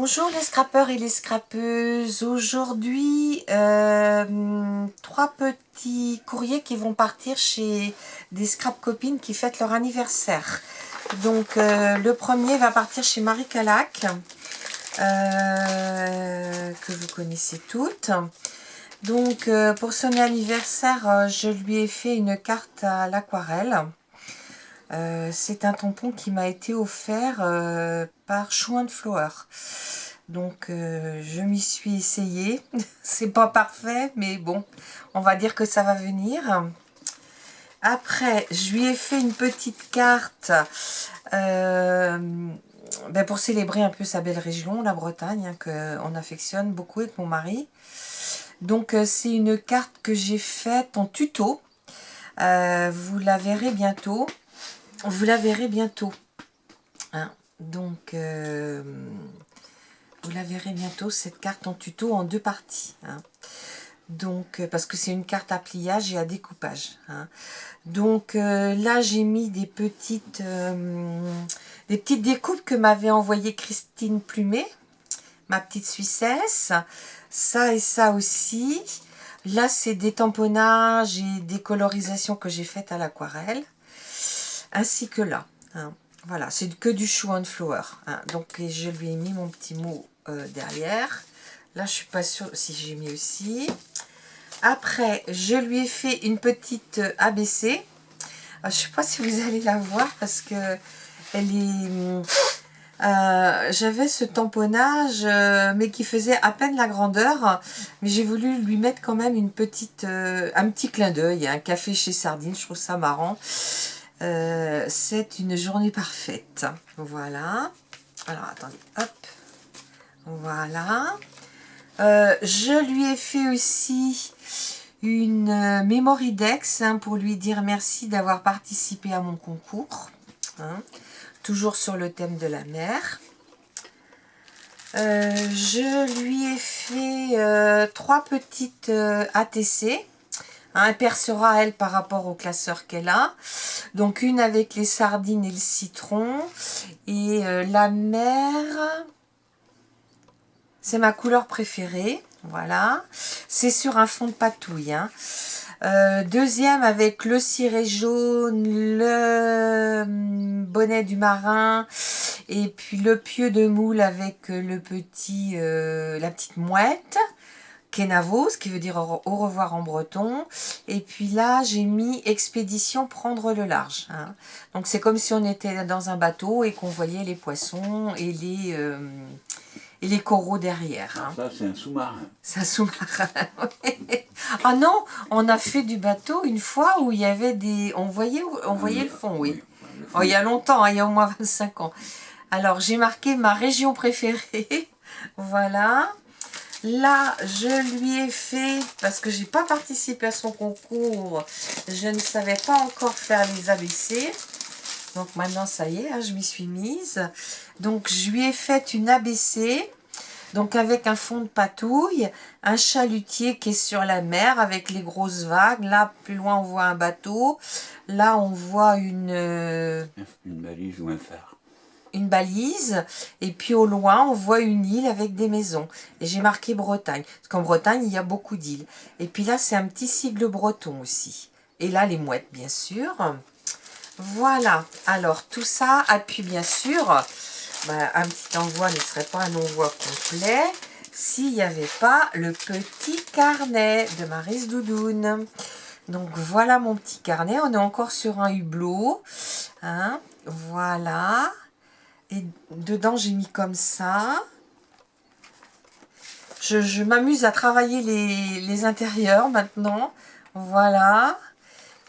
Bonjour les scrappeurs et les scrappeuses. Aujourd'hui, 3 petits courriers qui vont partir chez des scrap copines qui fêtent leur anniversaire. Donc le premier va partir chez Marie Calac, que vous connaissez toutes. Donc pour son anniversaire, je lui ai fait une carte à l'aquarelle. C'est un tampon qui m'a été offert par Shoe & Flower. Donc je m'y suis essayée. C'est pas parfait, mais bon, on va dire que ça va venir. Après, je lui ai fait une petite carte pour célébrer un peu sa belle région, la Bretagne, hein, qu'on affectionne beaucoup avec mon mari. Donc c'est une carte que j'ai faite en tuto. Vous la verrez bientôt. Vous la verrez bientôt. Hein. Donc, vous la verrez bientôt, cette carte en tuto en 2 parties. Hein. Donc, parce que c'est une carte à pliage et à découpage. Hein. Donc, là, j'ai mis des petites découpes que m'avait envoyé Christine Plumet, ma petite Suissesse. Ça et ça aussi. Là, c'est des tamponnages et des colorisations que j'ai faites à l'aquarelle. Ainsi que là. Hein. Voilà, c'est que du Shoe & Flower. Hein. Donc, je lui ai mis mon petit mot derrière. Là, je suis pas sûre si j'ai mis aussi. Après, je lui ai fait une petite ABC. Je ne sais pas si vous allez la voir parce que elle est... j'avais ce tamponnage, mais qui faisait à peine la grandeur. Mais j'ai voulu lui mettre quand même une petite, un petit clin d'œil. Un café chez Sardine, je trouve ça marrant. C'est une journée parfaite. Voilà. Alors, attendez. Hop. Voilà. Je lui ai fait aussi une Mémoridex pour lui dire merci d'avoir participé à mon concours. Hein, toujours sur le thème de la mer. Je lui ai fait 3 petites ATC. Elle percera elle par rapport au classeur qu'elle a. Donc une avec les sardines et le citron. Et la mer, c'est ma couleur préférée. Voilà. C'est sur un fond de patouille. Hein. Deuxième avec le ciré jaune, le bonnet du marin et puis le pieu de moule avec le petit, la petite mouette. Kenavo, ce qui veut dire au revoir en breton. Et puis là, j'ai mis expédition prendre le large. Hein. Donc c'est comme si on était dans un bateau et qu'on voyait les poissons et les coraux derrière. Hein. Ça, c'est un sous-marin. C'est un sous-marin. Ah non, on a fait du bateau une fois où il y avait des... On voyait le fond, oui. Oh, il y a longtemps, hein, il y a au moins 25 ans. Alors, j'ai marqué ma région préférée. Voilà. Là, je lui ai fait, parce que j'ai pas participé à son concours, je ne savais pas encore faire les ABC. Donc maintenant, ça y est, hein, je m'y suis mise. Donc, je lui ai fait une ABC, donc avec un fond de patouille, un chalutier qui est sur la mer avec les grosses vagues. Là, plus loin, on voit un bateau. Là, on voit une balise ou un phare. Une balise, et puis au loin on voit une île avec des maisons, et j'ai marqué Bretagne, parce qu'en Bretagne il y a beaucoup d'îles, et puis là c'est un petit sigle breton aussi, et là les mouettes bien sûr. Voilà, alors tout ça, et puis bien sûr un petit envoi ne serait pas un envoi complet s'il n'y avait pas le petit carnet de Maryse Doudoune. Donc voilà mon petit carnet, on est encore sur un hublot, hein, voilà. Et dedans, j'ai mis comme ça. Je m'amuse à travailler les intérieurs maintenant. Voilà.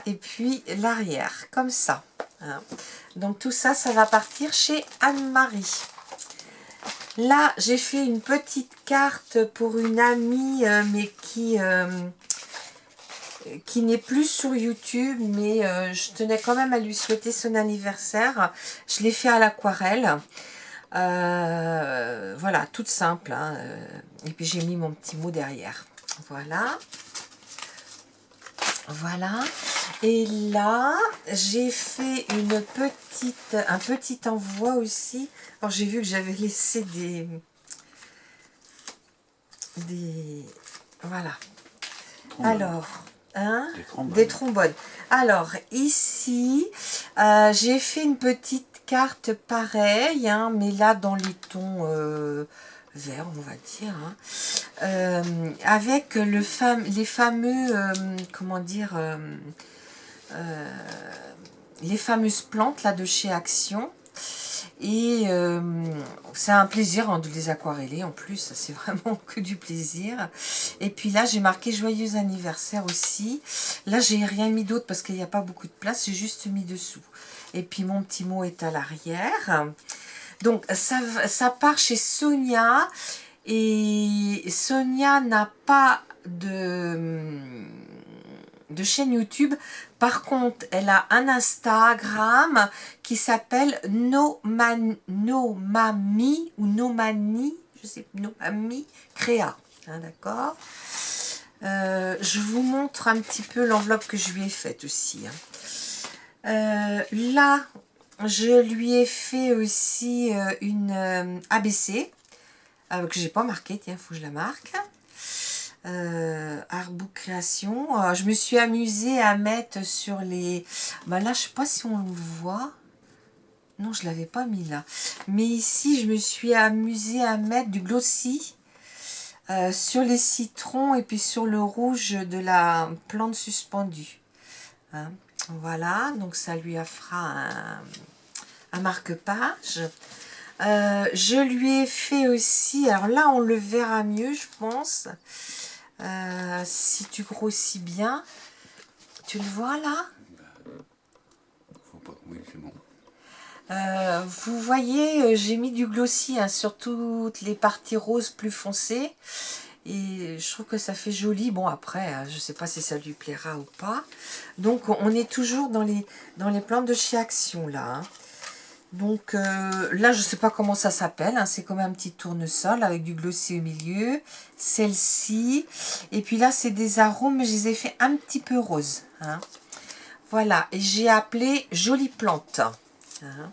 Et puis l'arrière, comme ça. Hein. Donc tout ça, ça va partir chez Anne-Marie. Là, j'ai fait une petite carte pour une amie, mais qui n'est plus sur YouTube, mais je tenais quand même à lui souhaiter son anniversaire. Je l'ai fait à l'aquarelle. Voilà, toute simple. Hein. Et puis j'ai mis mon petit mot derrière. Voilà. Voilà. Et là, j'ai fait un petit envoi aussi. Alors j'ai vu que j'avais laissé Voilà. Trombone. Alors, hein, Des trombones. des trombones. Alors, ici, j'ai fait une petite carte pareille, hein, mais là, dans les tons verts, on va dire. Hein, avec les fameux, comment dire, les fameuses plantes là de chez Action. Et c'est un plaisir hein, de les aquareller en plus, c'est vraiment que du plaisir. Et puis là, j'ai marqué joyeux anniversaire aussi. Là, j'ai rien mis d'autre parce qu'il n'y a pas beaucoup de place, j'ai juste mis dessous. Et puis mon petit mot est à l'arrière. Donc ça part chez Sonia. Et Sonia n'a pas de chaîne YouTube. Par contre, elle a un Instagram qui s'appelle Nomami ou Nomani, je sais, Nomami Créa. Hein, d'accord. Je vous montre un petit peu l'enveloppe que je lui ai faite aussi. Hein. Là, je lui ai fait aussi une ABC que j'ai pas marqué. Tiens, il faut que je la marque. Artbook création. Je me suis amusée à mettre sur les... Ben là, je sais pas si on le voit. Non, je l'avais pas mis là. Mais ici, je me suis amusée à mettre du glossy sur les citrons et puis sur le rouge de la plante suspendue. Hein. Voilà, donc ça lui fera un marque-page. Je lui ai fait aussi, alors là on le verra mieux je pense, si tu grossis bien, tu le vois là? Faut pas, oui, c'est bon. Vous voyez, j'ai mis du glossy hein, sur toutes les parties roses plus foncées et je trouve que ça fait joli. Bon après, je sais pas si ça lui plaira ou pas. Donc on est toujours dans les plantes de chez Action là. Hein. Donc là, je ne sais pas comment ça s'appelle. Hein, c'est comme un petit tournesol avec du glossy au milieu. Celle-ci. Et puis là, c'est des arômes, mais je les ai fait un petit peu rose. Hein. Voilà. Et j'ai appelé Jolie Plante. Hein.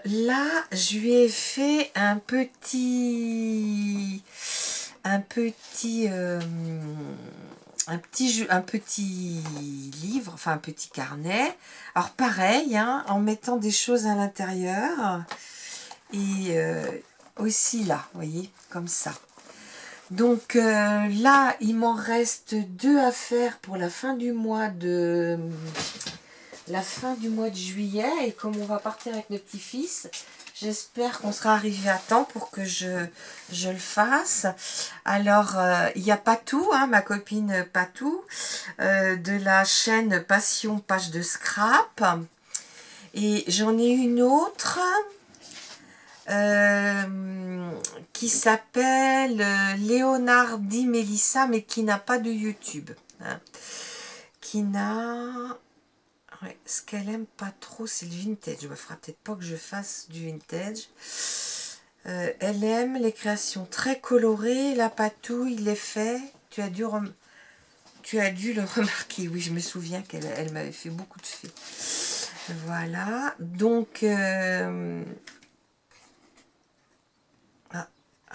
Là, je lui ai fait un petit livre, enfin un petit carnet. Alors pareil, hein, en mettant des choses à l'intérieur. Et aussi là, vous voyez, comme ça. Donc là, il m'en reste 2 à faire pour la fin du mois de... juillet. Et comme on va partir avec nos petits-fils, j'espère qu'on sera arrivé à temps pour que je le fasse. Alors, il y a Patou, hein, ma copine Patou, de la chaîne Passion Page de Scrap. Et j'en ai une autre qui s'appelle Léonardi Mélissa, mais qui n'a pas de YouTube. Hein, qui n'a... Ouais, ce qu'elle aime pas trop, c'est le vintage. Il ne faudra peut-être pas que je fasse du vintage. Elle aime les créations très colorées, la patouille, l'effet. Tu as dû le remarquer. Oui, je me souviens qu'elle m'avait fait beaucoup de faits. Voilà. Donc...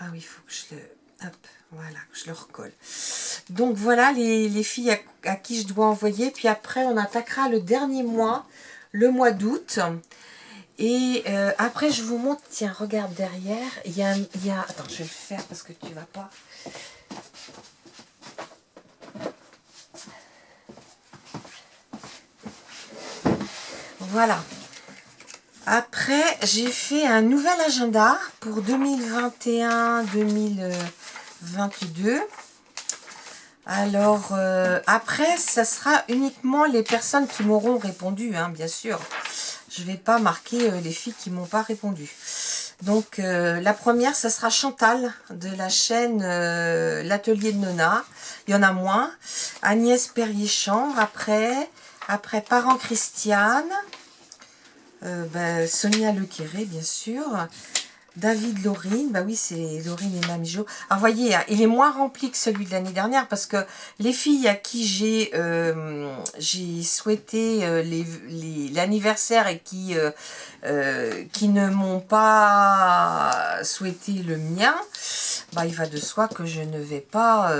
Ah oui, il faut que je le... Hop, voilà, que je le recolle. Donc voilà les filles à qui je dois envoyer. Puis après, on attaquera le dernier mois, le mois d'août. Et après, je vous montre, tiens, regarde derrière. Il y a... Attends, je vais le faire parce que tu vas pas... Voilà. Après, j'ai fait un nouvel agenda pour 2021-2022. Alors, après, ça sera uniquement les personnes qui m'auront répondu, hein, bien sûr. Je ne vais pas marquer les filles qui ne m'ont pas répondu. Donc, la première, ça sera Chantal, de la chaîne L'Atelier de Nona. Il y en a moins. Agnès Perrier-Chambre, après Parents Christiane. Sonia Lequéré, bien sûr. David, Laurine, bah oui, c'est Laurine et Mamie Jo. Alors, voyez, hein, il est moins rempli que celui de l'année dernière parce que les filles à qui j'ai souhaité l'anniversaire et qui ne m'ont pas souhaité le mien, bah, il va de soi que je ne vais pas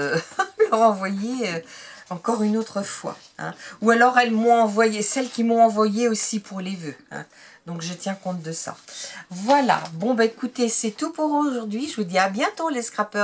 leur envoyer encore une autre fois. Hein. Ou alors, elles m'ont envoyé, celles qui m'ont envoyé aussi pour les vœux. Hein. Donc, je tiens compte de ça. Voilà. Bon, bah écoutez, c'est tout pour aujourd'hui. Je vous dis à bientôt, les scrappers.